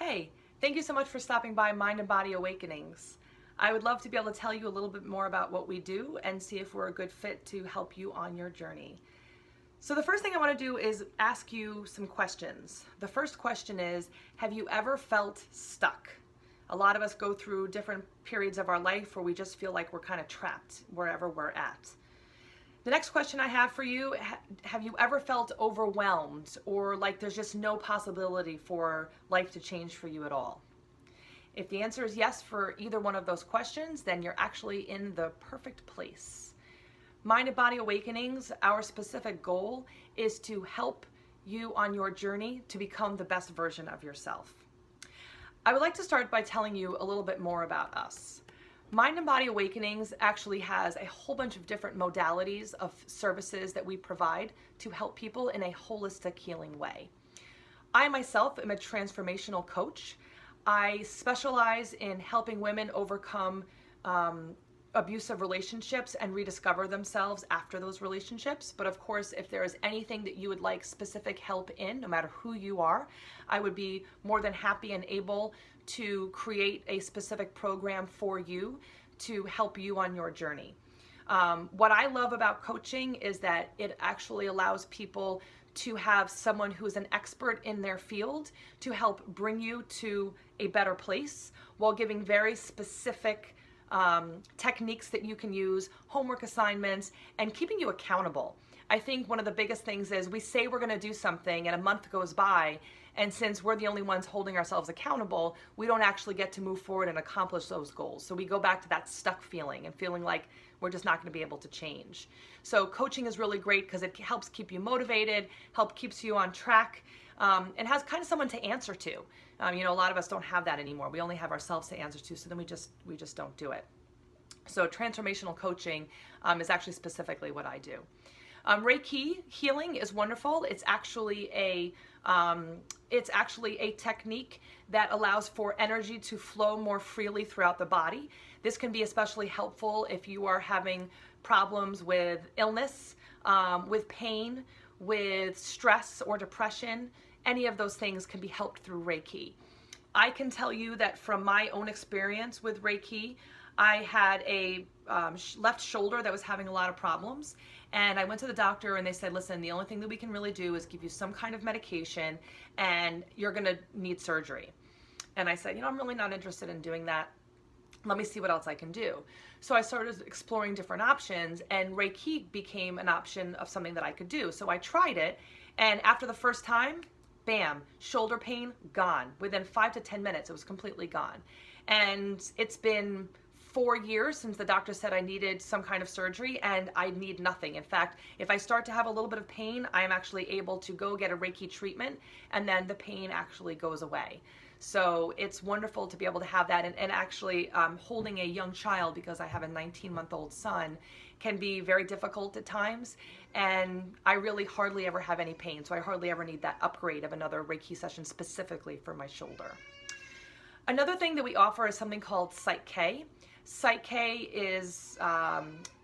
Hey, thank you so much for stopping by Mind and Body Awakenings. I would love to be able to tell you a little bit more about what we do and see if we're a good fit to help you on your journey. So the first thing I want to do is ask you some questions. The first question is, have you ever felt stuck? A lot of us go through different periods of our life where we just feel like we're kind of trapped wherever we're at. The next question I have for you, have you ever felt overwhelmed or like there's just no possibility for life to change for you at all? If the answer is yes for either one of those questions, then you're actually in the perfect place. Mind and Body Awakenings, our specific goal is to help you on your journey to become the best version of yourself. I would like to start by telling you a little bit more about us. Mind and Body Awakenings actually has a whole bunch of different modalities of services that we provide to help people in a holistic healing way. I myself am a transformational coach. I specialize in helping women overcome abusive relationships and rediscover themselves after those relationships. But of course, if there is anything that you would like specific help in, no matter who you are, I would be more than happy and able to create a specific program for you to help you on your journey. What I love about coaching is that it actually allows people to have someone who's an expert in their field to help bring you to a better place while giving very specific techniques that you can use, homework assignments, and keeping you accountable. I think one of the biggest things is we say we're going to do something and a month goes by, and since we're the only ones holding ourselves accountable, we don't actually get to move forward and accomplish those goals. So we go back to that stuck feeling and feeling like we're just not going to be able to change. So coaching is really great because it helps keep you motivated, keeps you on track, and has kind of someone to answer to. A lot of us don't have that anymore. We only have ourselves to answer to, so then we just don't do it. So transformational coaching is actually specifically what I do. Reiki Healing is wonderful. It's actually a technique that allows for energy to flow more freely throughout the body. This can be especially helpful if you are having problems with illness, with pain, with stress or depression. Any of those things can be helped through Reiki. I can tell you that from my own experience with Reiki, I had a left shoulder that was having a lot of problems, and I went to the doctor and they said, listen, the only thing that we can really do is give you some kind of medication and you're gonna need surgery. And I said, I'm really not interested in doing that. Let me see what else I can do. So I started exploring different options, and Reiki became an option of something that I could do. So I tried it, and after the first time, bam, shoulder pain gone. Within 5 to 10 minutes, it was completely gone. And it's been 4 years since the doctor said I needed some kind of surgery, and I need nothing. In fact, if I start to have a little bit of pain, I am actually able to go get a Reiki treatment, and then the pain actually goes away. So it's wonderful to be able to have that, and actually holding a young child, because I have a 19-month-old son, can be very difficult at times, and I really hardly ever have any pain, so I hardly ever need that upgrade of another Reiki session specifically for my shoulder. Another thing that we offer is something called Psych-k. Psych-k is,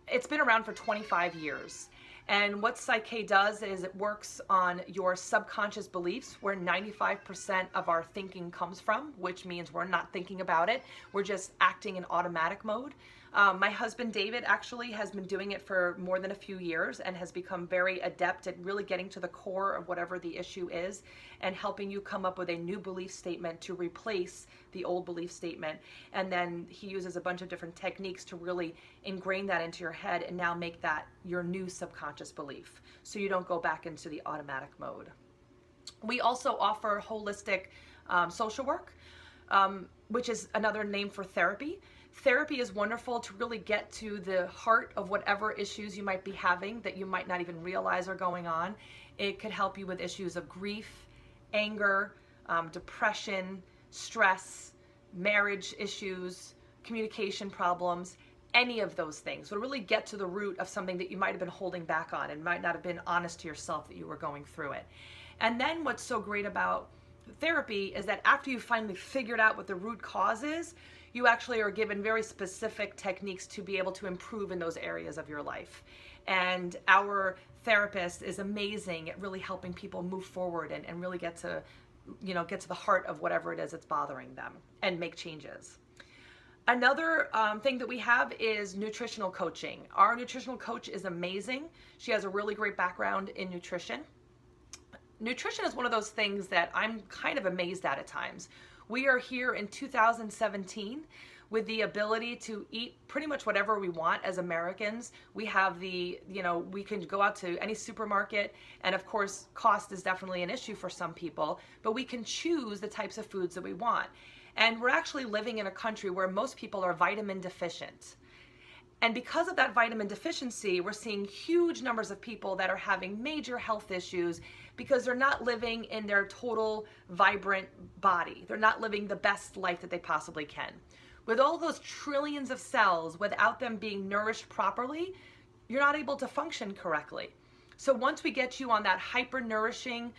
it's been around for 25 years. And what Psych-k does is it works on your subconscious beliefs, where 95% of our thinking comes from, which means we're not thinking about it. We're just acting in automatic mode. My husband David actually has been doing it for more than a few years and has become very adept at really getting to the core of whatever the issue is and helping you come up with a new belief statement to replace the old belief statement. And then he uses a bunch of different techniques to really ingrain that into your head and now make that your new subconscious belief, so you don't go back into the automatic mode. We also offer holistic social work, which is another name for therapy. Therapy is wonderful to really get to the heart of whatever issues you might be having that you might not even realize are going on. It could help you with issues of grief, anger, depression, stress, marriage issues, communication problems, any of those things. So to really get to the root of something that you might have been holding back on and might not have been honest to yourself that you were going through it. And then what's so great about therapy is that after you finally figured out what the root cause is, you actually are given very specific techniques to be able to improve in those areas of your life. And our therapist is amazing at really helping people move forward and really get to get to the heart of whatever it is that's bothering them and make changes. Another thing that we have is nutritional coaching. Our nutritional coach is amazing. She has a really great background in nutrition. Nutrition is one of those things that I'm kind of amazed at times. We are here in 2017 with the ability to eat pretty much whatever we want as Americans. We have we can go out to any supermarket, and of course, cost is definitely an issue for some people, but we can choose the types of foods that we want. And we're actually living in a country where most people are vitamin deficient. And because of that vitamin deficiency, we're seeing huge numbers of people that are having major health issues because they're not living in their total vibrant body. They're not living the best life that they possibly can. With all those trillions of cells, without them being nourished properly, you're not able to function correctly. So once we get you on that hyper-nourishing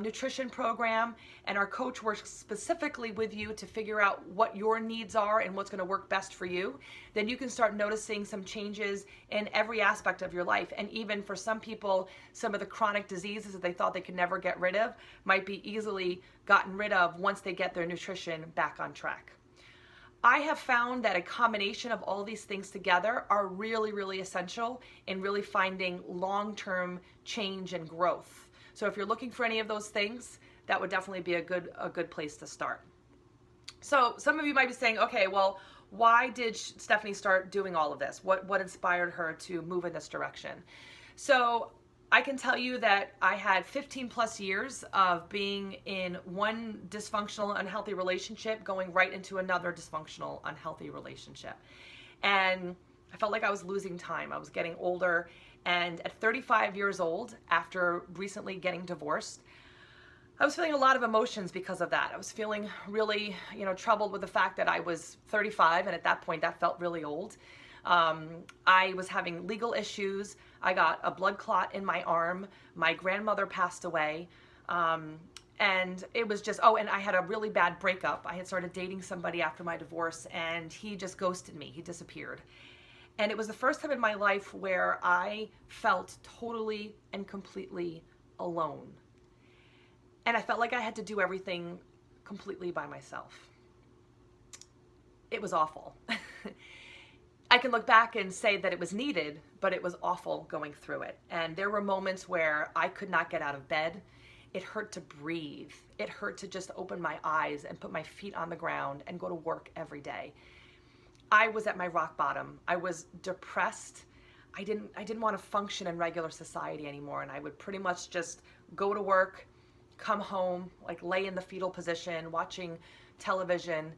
nutrition program, and our coach works specifically with you to figure out what your needs are and what's going to work best for you, then you can start noticing some changes in every aspect of your life. And even for some people, some of the chronic diseases that they thought they could never get rid of might be easily gotten rid of once they get their nutrition back on track. I have found that a combination of all these things together are really, really essential in really finding long-term change and growth. So if you're looking for any of those things, that would definitely be a good place to start. So some of you might be saying, okay, well, why did Stephanie start doing all of this? What inspired her to move in this direction? So I can tell you that I had 15 plus years of being in one dysfunctional, unhealthy relationship going right into another dysfunctional, unhealthy relationship. And I felt like I was losing time. I was getting older. And at 35 years old, after recently getting divorced, I was feeling a lot of emotions because of that. I was feeling really, troubled with the fact that I was 35, and at that point, that felt really old. I was having legal issues. I got a blood clot in my arm. My grandmother passed away. And it was just, and I had a really bad breakup. I had started dating somebody after my divorce, and he just ghosted me. He disappeared. And it was the first time in my life where I felt totally and completely alone. And I felt like I had to do everything completely by myself. It was awful. I can look back and say that it was needed, but it was awful going through it. And there were moments where I could not get out of bed. It hurt to breathe. It hurt to just open my eyes and put my feet on the ground and go to work every day. I was at my rock bottom. I was depressed. I didn't want to function in regular society anymore, and I would pretty much just go to work, come home, lay in the fetal position, watching television,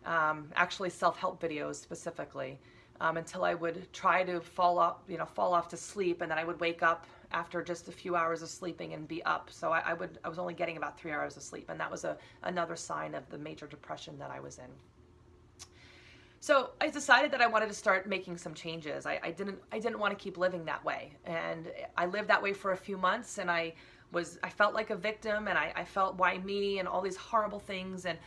actually self-help videos specifically, until I would try to fall off to sleep, and then I would wake up after just a few hours of sleeping and be up. So I was only getting about 3 hours of sleep, and that was another sign of the major depression that I was in. So I decided that I wanted to start making some changes. I didn't want to keep living that way. And I lived that way for a few months, and I felt like a victim, and I felt why me and all these horrible things. And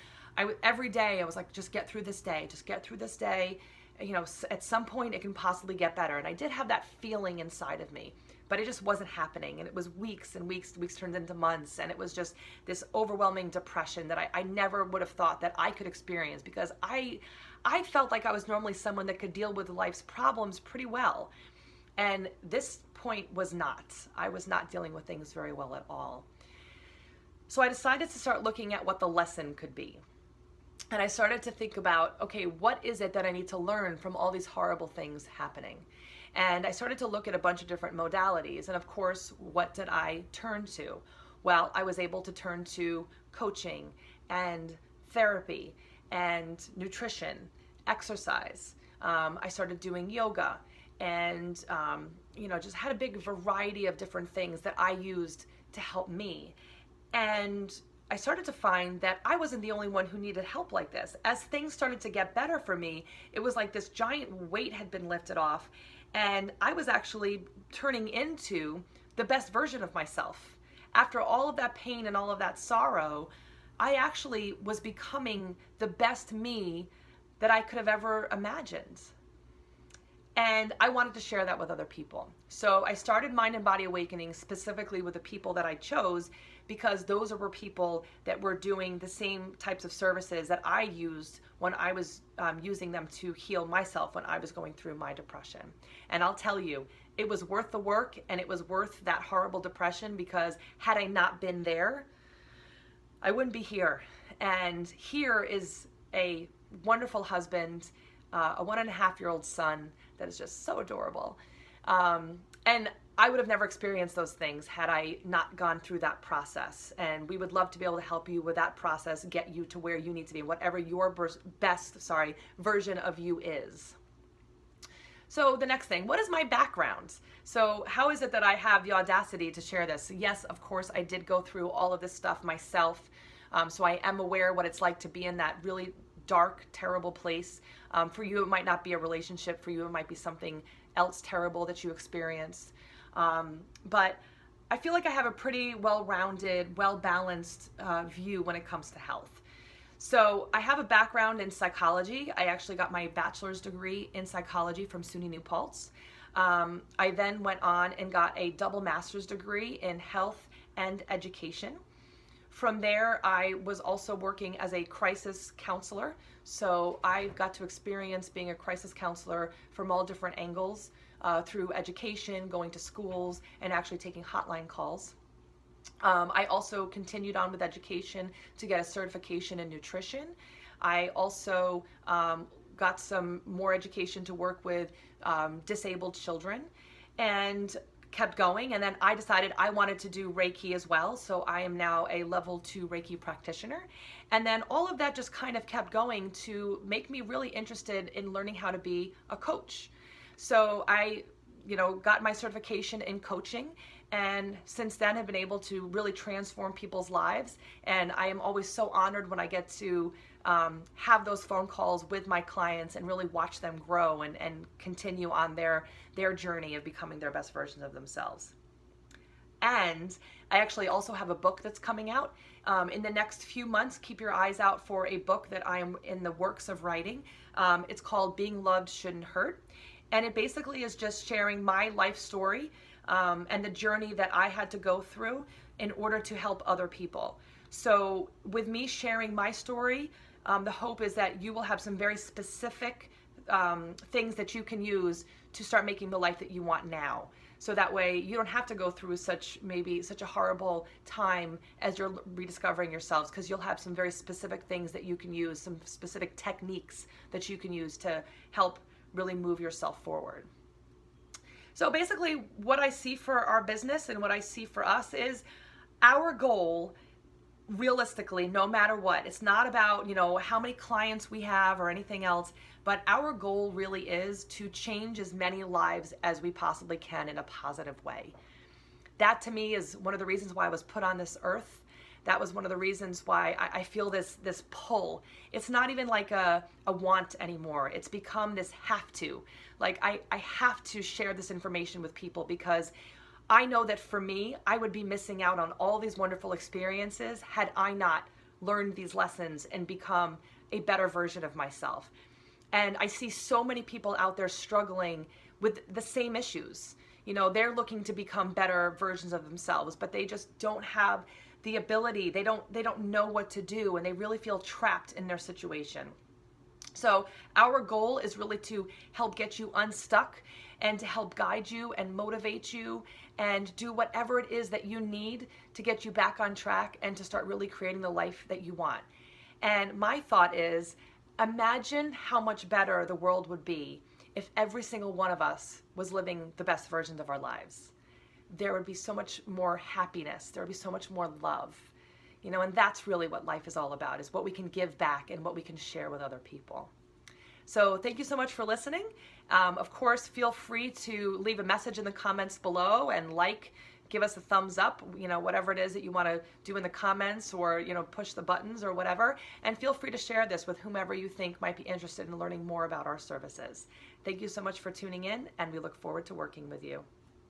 every day I was like, just get through this day, just get through this day. At some point it can possibly get better. And I did have that feeling inside of me, but it just wasn't happening. And it was weeks and weeks turned into months. And it was just this overwhelming depression that I never would have thought that I could experience, because I felt like I was normally someone that could deal with life's problems pretty well. And this point was not. I was not dealing with things very well at all. So I decided to start looking at what the lesson could be. And I started to think about, okay, what is it that I need to learn from all these horrible things happening? And I started to look at a bunch of different modalities. And of course, what did I turn to? Well, I was able to turn to coaching and therapy and nutrition, exercise. I started doing yoga, and just had a big variety of different things that I used to help me. And I started to find that I wasn't the only one who needed help like this. As things started to get better for me, it was like this giant weight had been lifted off, and I was actually turning into the best version of myself. After all of that pain and all of that sorrow, I actually was becoming the best me that I could have ever imagined. And I wanted to share that with other people. So I started Mind and Body Awakening specifically with the people that I chose, because those were people that were doing the same types of services that I used when I was using them to heal myself when I was going through my depression. And I'll tell you, it was worth the work, and it was worth that horrible depression, because had I not been there, I wouldn't be here. And here is a wonderful husband, a 1.5-year-old son that is just so adorable. And I would have never experienced those things had I not gone through that process. And we would love to be able to help you with that process, get you to where you need to be, whatever your best version of you is. So the next thing, what is my background? So how is it that I have the audacity to share this? Yes, of course, I did go through all of this stuff myself. So I am aware what it's like to be in that really dark, terrible place. For you, it might not be a relationship. For you, it might be something else terrible that you experienced. But I feel like I have a pretty well-rounded, well-balanced view when it comes to health. So I have a background in psychology. I actually got my bachelor's degree in psychology from SUNY New Paltz. I then went on and got a double master's degree in health and education. From there, I was also working as a crisis counselor. So I got to experience being a crisis counselor from all different angles, through education, going to schools, and actually taking hotline calls. I also continued on with education to get a certification in nutrition. I also got some more education to work with disabled children, and kept going. And then I decided I wanted to do Reiki as well. So I am now a level 2 Reiki practitioner. And then all of that just kind of kept going to make me really interested in learning how to be a coach. So I, got my certification in coaching, and since then have been able to really transform people's lives. And I am always so honored when I get to have those phone calls with my clients and really watch them grow and continue on their journey of becoming their best versions of themselves. And I actually also have a book that's coming out. In the next few months, keep your eyes out for a book that I am in the works of writing. It's called Being Loved Shouldn't Hurt. And it basically is just sharing my life story and the journey that I had to go through in order to help other people. So with me sharing my story, the hope is that you will have some very specific things that you can use to start making the life that you want now. So that way you don't have to go through such a horrible time as you're rediscovering yourselves, because you'll have some very specific things that you can use, some specific techniques that you can use to help really move yourself forward. So basically what I see for our business and what I see for us is our goal, realistically, no matter what, it's not about, how many clients we have or anything else, but our goal really is to change as many lives as we possibly can in a positive way. That to me is one of the reasons why I was put on this earth. That was one of the reasons why I feel this pull. It's not even like a want anymore. It's become this have to. Like I have to share this information with people, because I know that for me, I would be missing out on all these wonderful experiences had I not learned these lessons and become a better version of myself. And I see so many people out there struggling with the same issues. They're looking to become better versions of themselves, but they just don't have the ability. They don't know what to do, and they really feel trapped in their situation. So our goal is really to help get you unstuck and to help guide you and motivate you and do whatever it is that you need to get you back on track and to start really creating the life that you want. And my thought is, imagine how much better the world would be if every single one of us was living the best versions of our lives. There would be so much more happiness. There would be so much more love. And that's really what life is all about, is what we can give back and what we can share with other people. So thank you so much for listening. Of course, feel free to leave a message in the comments below and give us a thumbs up, whatever it is that you want to do in the comments, or, push the buttons or whatever. And feel free to share this with whomever you think might be interested in learning more about our services. Thank you so much for tuning in, and we look forward to working with you.